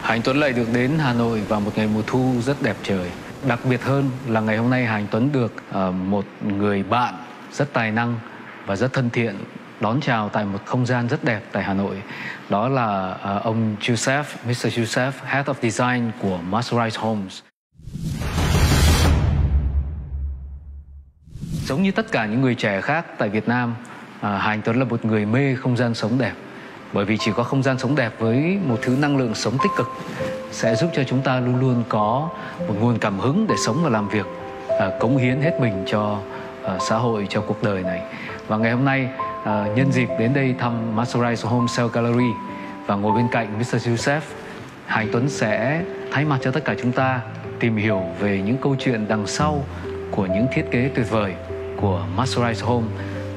Anh Tuấn lại được đến Hà Nội vào một ngày mùa thu rất đẹp trời. Đặc biệt hơn là ngày hôm nay Anh Tuấn được một người bạn rất tài năng và rất thân thiện đón chào tại một không gian rất đẹp tại Hà Nội. Đó là ông Youssef, Mr. Youssef, Head of Design của Masterise Homes. Giống như tất cả những người trẻ khác tại Việt Nam, Anh Tuấn là một người mê không gian sống đẹp. Bởi vì chỉ có không gian sống đẹp với một thứ năng lượng sống tích cực sẽ giúp cho chúng ta luôn luôn có một nguồn cảm hứng để sống và làm việc, cống hiến hết mình cho xã hội, cho cuộc đời này. Và ngày hôm nay, nhân dịp đến đây thăm Masterise Homes Cell Gallery và ngồi bên cạnh Mr. Youssef, Anh Tuấn sẽ thay mặt cho tất cả chúng ta tìm hiểu về những câu chuyện đằng sau của những thiết kế tuyệt vời của Masterise Homes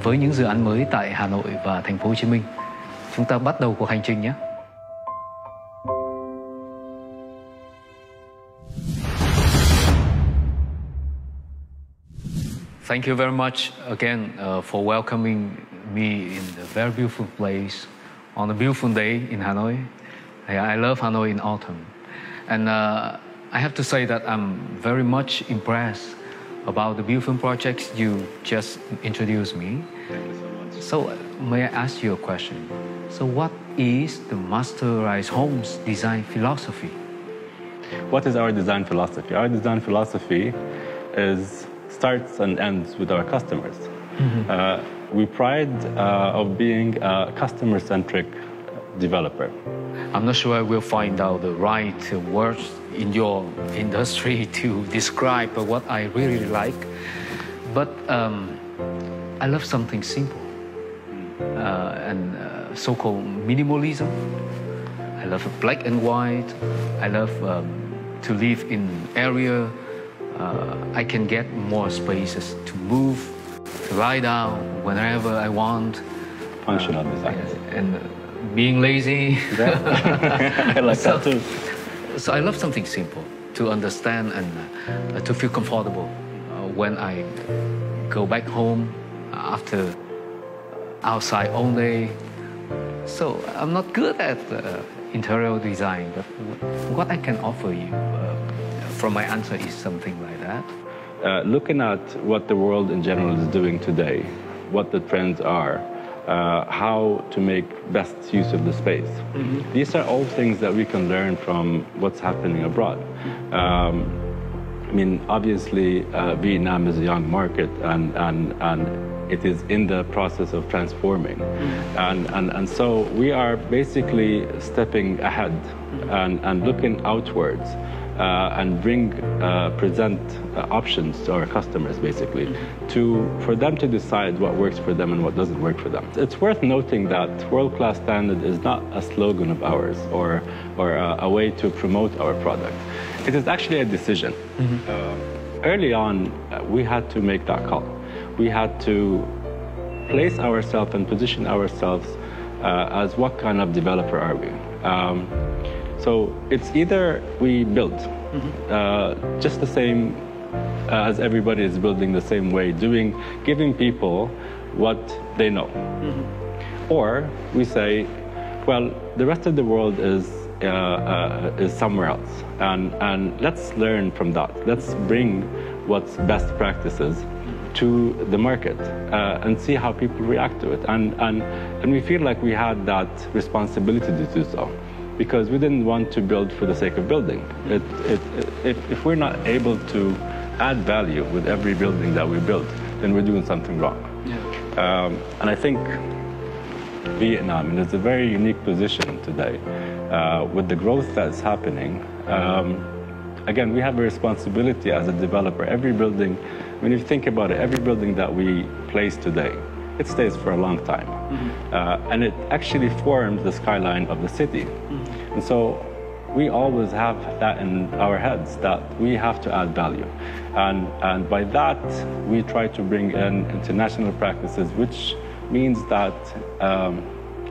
với những dự án mới tại Hà Nội và thành phố Hồ Chí Minh. Chúng ta bắt đầu cuộc hành trình nhé. Thank you very much again for welcoming me in the very beautiful place on a beautiful day in Hanoi. I love Hanoi in autumn. And I have to say that I'm very much impressed about the beautiful projects you just introduced me. Thank you so much. So may I ask you a question? So what is the Masterise Homes design philosophy? What is our design philosophy? Our design philosophy starts and ends with our customers. We pride of being a customer-centric developer. I'm not sure I will find out the right words in your industry to describe what I really like, but I love something simple and so-called minimalism. I love black and white. I love to live in area I can get more spaces to move, to lie down whenever I want. Functional design. And being lazy. Yeah. I like that too. So I love something simple to understand and to feel comfortable when I go back home after outside all day. So I'm not good at interior design, but what I can offer you from my answer is something like that. Looking at what the world in general is doing today, what the trends are, how to make best use of the space. These are all things that we can learn from what's happening abroad. I mean, obviously, Vietnam is a young market, and it is in the process of transforming. And so we are basically stepping ahead and looking outwards and present options to our customers, basically, for them to decide what works for them and what doesn't work for them. It's worth noting that world-class standard is not a slogan of ours or a way to promote our product. It is actually a decision. Early on, we had to make that call. We had to place ourselves and position ourselves as what kind of developer are we. So it's either we build just the same as everybody is building the same way, giving people what they know. Or we say, well, the rest of the world is somewhere else, and let's learn from that. Let's bring what's best practices to the market and see how people react to it. And we feel like we had that responsibility to do so, because we didn't want to build for the sake of building. If we're not able to add value with every building that we build, then we're doing something wrong. Yeah. And I think Vietnam is a very unique position today with the growth that's happening. Again, we have a responsibility as a developer. Every building, when you think about it, every building that we place today, it stays for a long time. And it actually forms the skyline of the city. And so we always have that in our heads, that we have to add value. And by that, we try to bring in international practices, which means that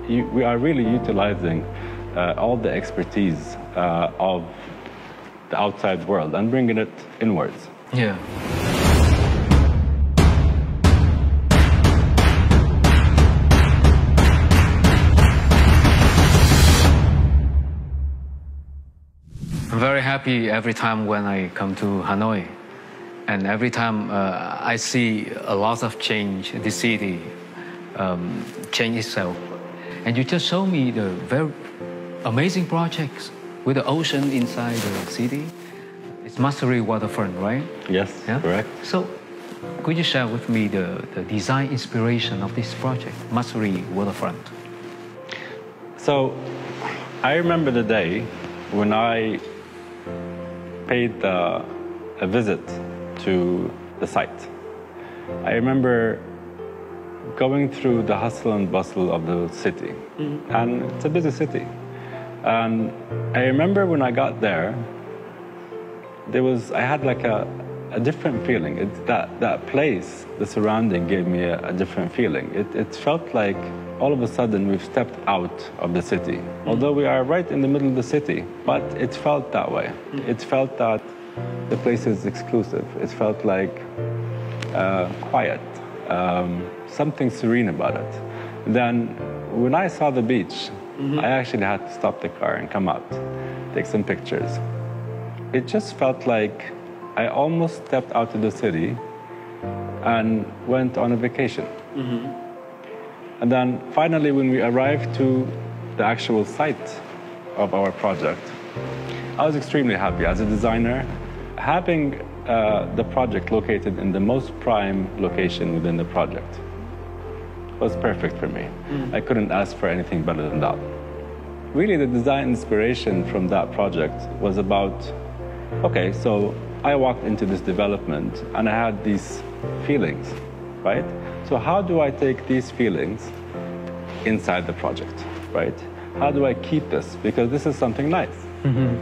we are really utilizing all the expertise of the outside world and bringing it inwards. Yeah. I'm very happy every time when I come to Hanoi. And every time I see a lot of change, the city change itself. And you just show me the very amazing projects with the ocean inside the city. It's Masteri waterfront, right? Yes, yeah? Correct. So could you share with me the design inspiration of this project, Masteri waterfront? So I remember the day when I paid a visit to the site. I remember going through the hustle and bustle of the city, and it's a busy city. And I remember when I got there, I had like a different feeling. That place, the surrounding, gave me a different feeling. It felt like all of a sudden we've stepped out of the city. Although we are right in the middle of the city, but it felt that way. It felt that the place is exclusive. It felt like quiet, something serene about it. And then when I saw the beach, I actually had to stop the car and come out, take some pictures. It just felt like I almost stepped out of the city and went on a vacation. And then finally, when we arrived to the actual site of our project, I was extremely happy. As a designer, having the project located in the most prime location within the project was perfect for me. I couldn't ask for anything better than that. Really, the design inspiration from that project was about, okay, so I walked into this development and I had these feelings, right? So how do I take these feelings inside the project, right? How do I keep this? Because this is something nice,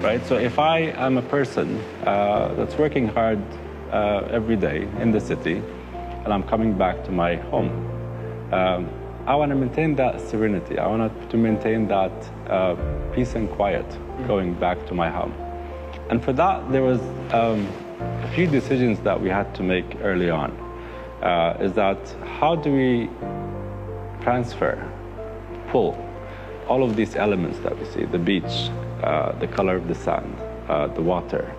right? So if I am a person that's working hard every day in the city and I'm coming back to my home, I want to maintain that serenity. I want to maintain that peace and quiet going back to my home. And for that, there was a few decisions that we had to make early on. Is that how do we pull all of these elements that we see, the beach, the color of the sand, the water,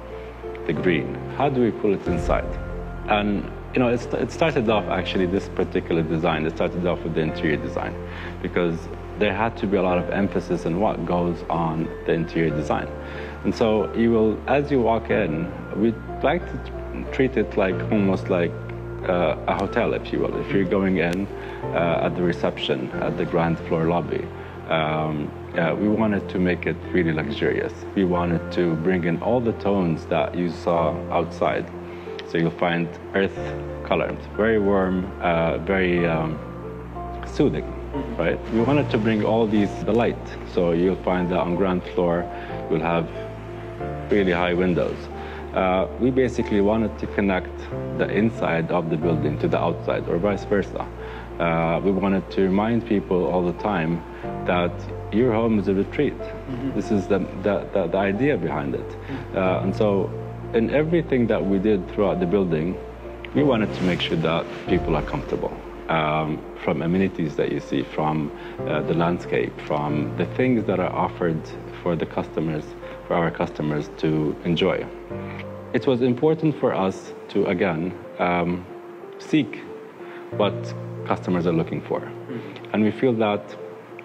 the green, how do we pull it inside? And you know, it started off actually, this particular design, it started off with the interior design, because there had to be a lot of emphasis on what goes on the interior design. And so you will, as you walk in, we'd like to treat it like almost like a hotel, if you will. If you're going in at the reception, at the ground floor lobby, we wanted to make it really luxurious. We wanted to bring in all the tones that you saw outside. So you'll find earth colors, very warm, very soothing, right? We wanted to bring all the light. So you'll find that on ground floor, we'll have really high windows. We basically wanted to connect the inside of the building to the outside, or vice versa. We wanted to remind people all the time that your home is a retreat. This is the idea behind it. And so in everything that we did throughout the building, we wanted to make sure that people are comfortable. From amenities that you see, from the landscape, from the things that are offered for the customers, for our customers to enjoy. It was important for us to, again, seek what customers are looking for. And we feel that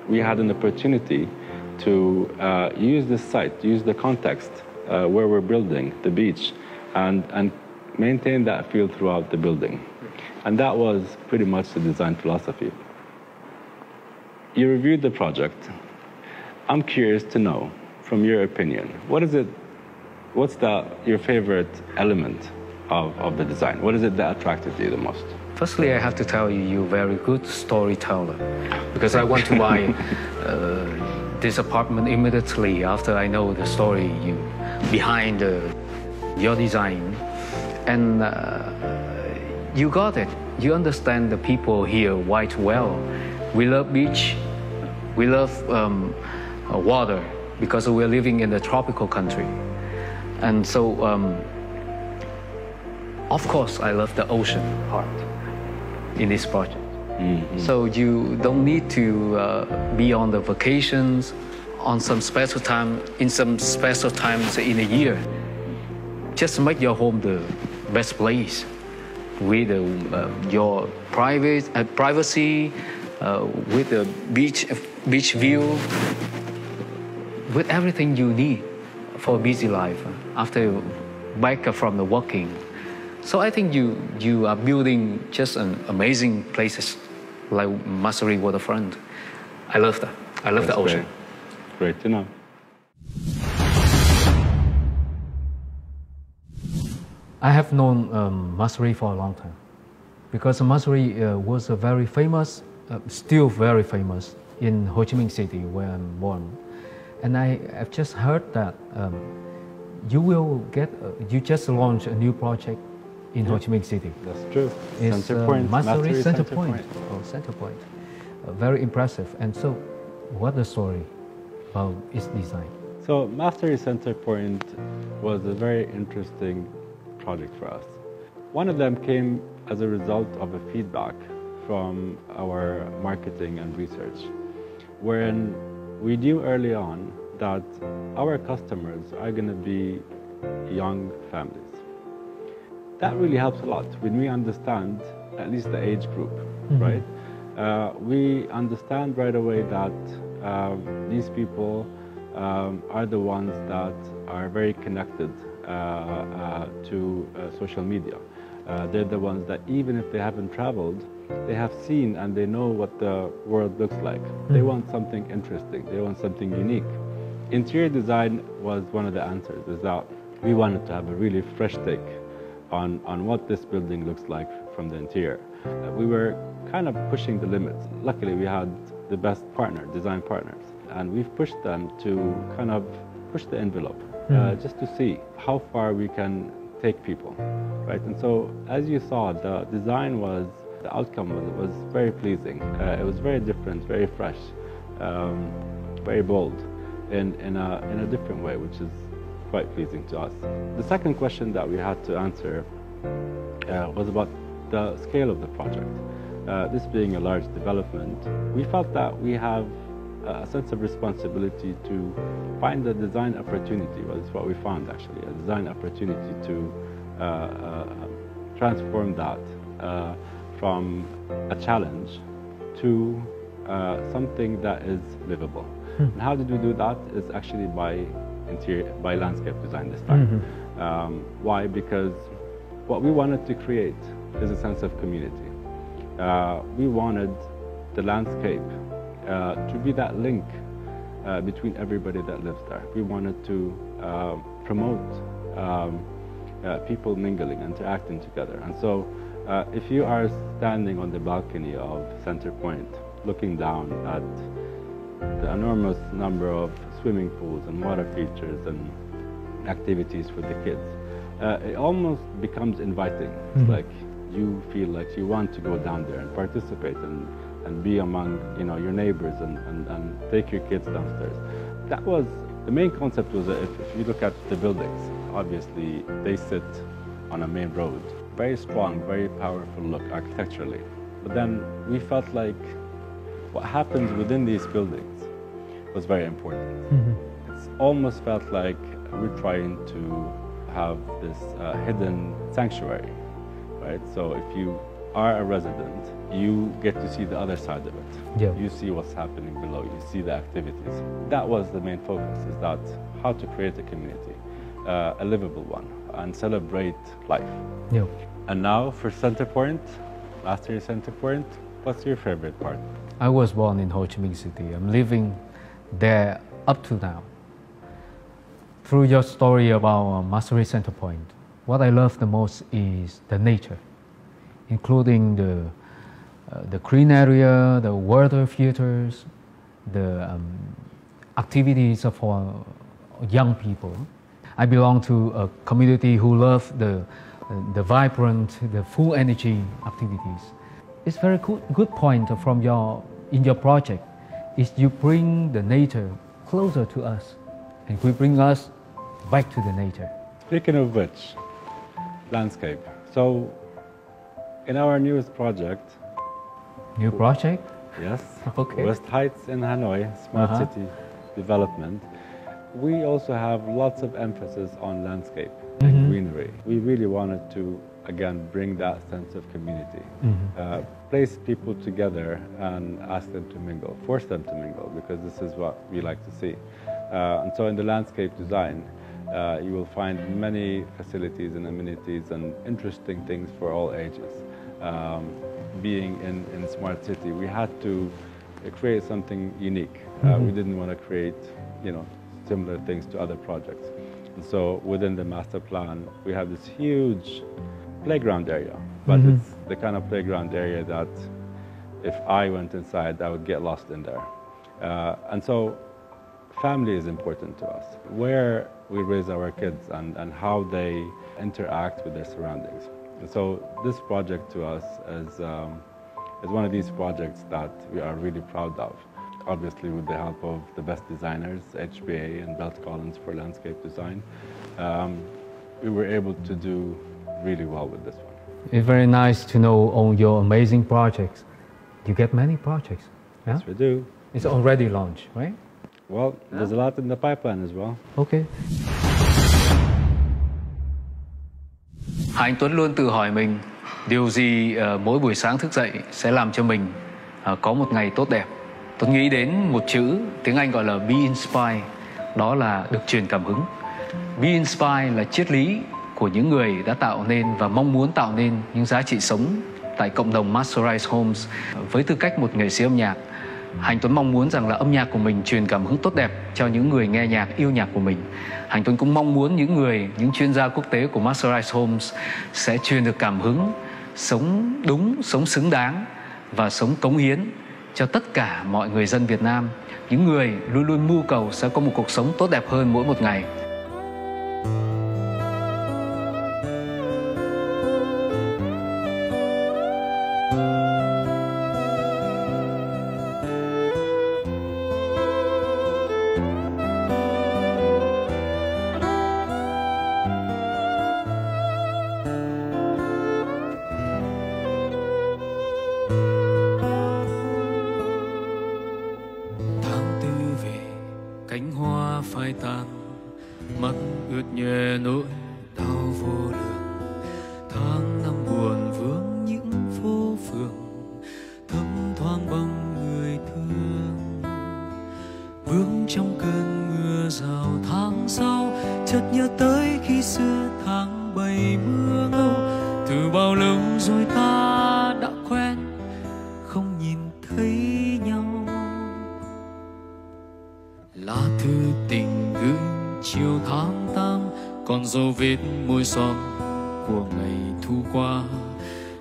we had an opportunity to use this site, use the context where we're building, the beach, and maintain that feel throughout the building. And that was pretty much the design philosophy. You reviewed the project. I'm curious to know, from your opinion, what's your favorite element of the design? What is it that attracted you the most? Firstly, I have to tell you, you're a very good storyteller, because I want to buy this apartment immediately after I know the story behind your design. And you got it. You understand the people here quite well. We love beach. We love water, because we're living in a tropical country. And so, of course, I love the ocean part in this project. So you don't need to be on the vacations on some special time, in some special times in a year, just make your home the best place with your privacy, with the beach view, with everything you need for a busy life after back from the working. So I think you are building just an amazing places like Masteri waterfront. I love that. I love the ocean. Great to know. I have known Masteri for a long time because Masteri was a very famous, still very famous in Ho Chi Minh City where I'm born. And I have just heard that you just launched a new project in Ho Chi Minh City. That's true. It's Center Point. Masteri Center Point. Point. Oh, Center Point. Very impressive. And so, what's the story about its design? So Masteri Center Point was a very interesting project for us. One of them came as a result of a feedback from our marketing and research, wherein we knew early on that our customers are going to be young families. That really helps a lot when we understand at least the age group, right? We understand right away that these people are the ones that are very connected to social media. They're the ones that even if they haven't traveled, they have seen and they know what the world looks like. They want something interesting. They want something unique. Interior design was one of the answers, is that we wanted to have a really fresh take on what this building looks like from the interior. We were kind of pushing the limits. Luckily, we had the best design partners, and we've pushed them to kind of push the envelope just to see how far we can take people, right? And so, as you saw, the outcome was very pleasing. It was very different, very fresh, very bold, in a different way, which is quite pleasing to us. The second question that we had to answer was about the scale of the project. This being a large development, we felt that we have a sense of responsibility to find a design opportunity. Well, it's what we found actually, a design opportunity to transform that from a challenge to something that is livable. And how did we do that? Is actually by landscape design this time. Why? Because what we wanted to create is a sense of community. We wanted the landscape to be that link between everybody that lives there. We wanted to promote people mingling, interacting together. And so if you are standing on the balcony of Center Point, looking down at the enormous number of swimming pools and water features and activities for the kids, it almost becomes inviting. It's like you feel like you want to go down there and participate and be among your neighbors and take your kids downstairs. That was the main concept. Was if you look at the buildings, obviously they sit on a main road. Very strong, very powerful look architecturally. But then we felt like what happens within these buildings was very important. It's almost felt like we're trying to have this hidden sanctuary, right? So if you are a resident, you get to see the other side of it. Yeah. You see what's happening below, you see the activities. That was the main focus, is that how to create a community, a livable one, and celebrate life. Yeah. And now for Center Point, Masteri Center Point, what's your favorite part? I was born in Ho Chi Minh City. I'm living there up to now. Through your story about Masteri Center Point, what I love the most is the nature, including the green area, the water features, the activities for young people. I belong to a community who love the vibrant, the full energy activities. It's very good point in your project is you bring the nature closer to us, and we bring us back to the nature. Speaking of which, landscape. So, in our newest project. New project? Yes. Okay. West Heights in Hanoi, smart city. development, we also have lots of emphasis on landscape and greenery. We really wanted to, again, bring that sense of community, place people together and ask them to mingle, force them to mingle, because this is what we like to see. And so in the landscape design, you will find many facilities and amenities and interesting things for all ages. Being in Smart City, we had to create something unique. We didn't want to create, similar things to other projects. And so within the master plan, we have this huge playground area, but it's the kind of playground area that if I went inside, I would get lost in there. And so family is important to us, where we raise our kids and how they interact with their surroundings. And so this project to us is one of these projects that we are really proud of. Obviously, with the help of the best designers, HBA and Belt Collins for landscape design, we were able to do really well with this one. It's very nice to know on your amazing projects. You get many projects. Yeah? Yes, we do. It's already launched, right? Well, there's a lot in the pipeline as well. Okay. Ha Anh Tuấn luôn tự hỏi mình điều gì mỗi buổi sáng thức dậy sẽ làm cho mình có một ngày tốt đẹp. Tuấn nghĩ đến một chữ tiếng Anh gọi là be inspired, đó là được truyền cảm hứng. Be inspired là triết lý của những người đã tạo nên và mong muốn tạo nên những giá trị sống tại cộng đồng Masterise Homes. Với tư cách một nghệ sĩ âm nhạc, Ha Anh Tuấn mong muốn rằng là âm nhạc của mình truyền cảm hứng tốt đẹp cho những người nghe nhạc, yêu nhạc của mình. Ha Anh Tuấn cũng mong muốn những chuyên gia quốc tế của Masterise Homes sẽ truyền được cảm hứng sống đúng, sống xứng đáng và sống cống hiến cho tất cả mọi người dân Việt Nam, những người luôn luôn mưu cầu sẽ có một cuộc sống tốt đẹp hơn mỗi một ngày. Cánh hoa phai tàn, mắt ướt nhòe nỗi đau vô lượng. Tháng năm buồn vương những phố phường, thấm thoáng bóng người thương. Bước trong cơn mưa rào tháng sau, chợt nhớ tới khi xưa tháng 7 mưa ngâu. Từ bao lâu rồi ta đã quen, không nhìn thấy nhau. Lá thư tình gửi chiều tháng 8, còn dấu vết môi son của ngày thu qua.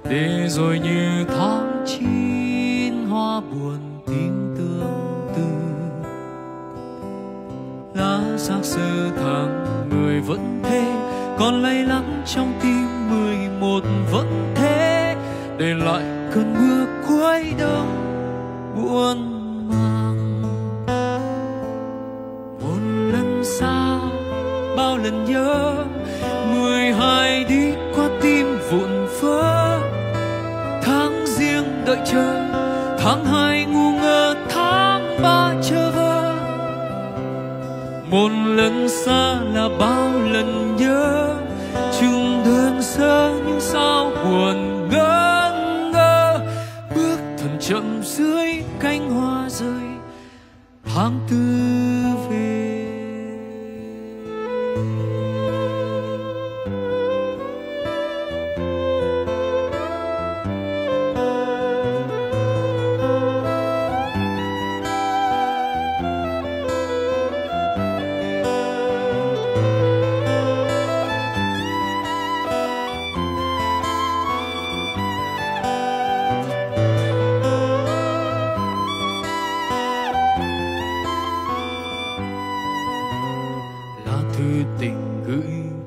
Để rồi như tháng 9 hoa buồn tím tương tư. Lá xác sơ tháng 10 vẫn thế, còn lay lắng trong tim 11 vẫn thế. Để lại cơn mưa cuối đông buồn. Xa bao lần nhớ 12 đi qua tim vụn vỡ. Tháng riêng đợi chờ, tháng 2 ngu ngơ, tháng 3 chờ vơ. Một lần xa là bao lần nhớ, chừng đơn sơ nhưng sao buồn ngỡ ngơ. Bước thần chậm dưới cánh hoa rơi, tháng 4 về.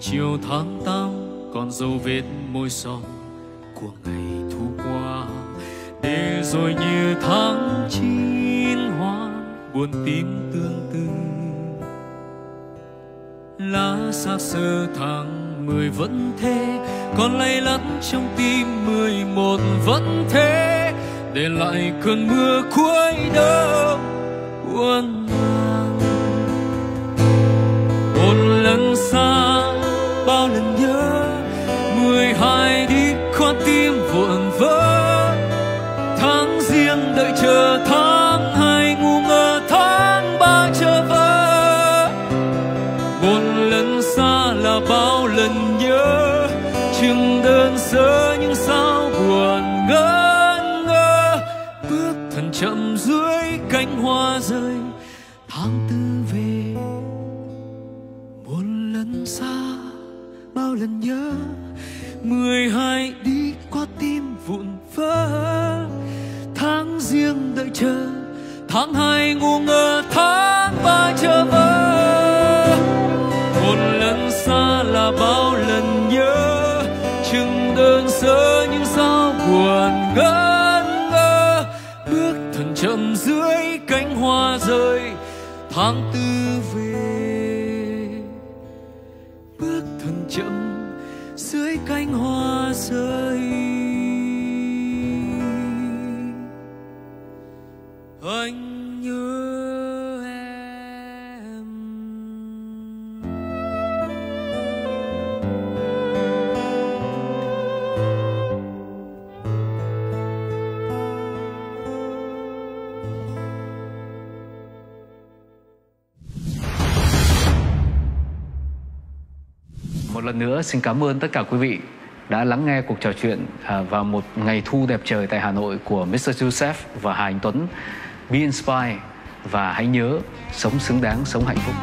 Chiều tháng 8 còn dấu vết môi son của ngày thu qua. Để rồi như tháng 9 hoa buồn tím tương tư. Lá xác sơ tháng 10 vẫn thế, còn lay lắng trong tim 11 vẫn thế. Để lại cơn mưa cuối đông buồn mang. sơ nhưng sao buồn ngẩn ngơ, bước thật chậm dưới cánh hoa rơi. Tháng tư về một lần xa, bao lần nhớ, 12 đi qua tim vụn vỡ. Tháng riêng đợi chờ, tháng 2 ngu ngơ, tháng 3 chờ vỡ. Một lần xa là bao lần nhớ, chừng đơn sơ nhưng sao buồn ngẩn ngơ, bước thật chậm dưới cánh hoa rơi. Tháng tư về, bước thật chậm dưới cánh hoa rơi. Anh nhớ em. Một lần nữa xin cảm ơn tất cả quý vị đã lắng nghe cuộc trò chuyện vào một ngày thu đẹp trời tại Hà Nội của Mr. Youssef và Ha Anh Tuấn. Be inspired và hãy nhớ sống xứng đáng, sống hạnh phúc.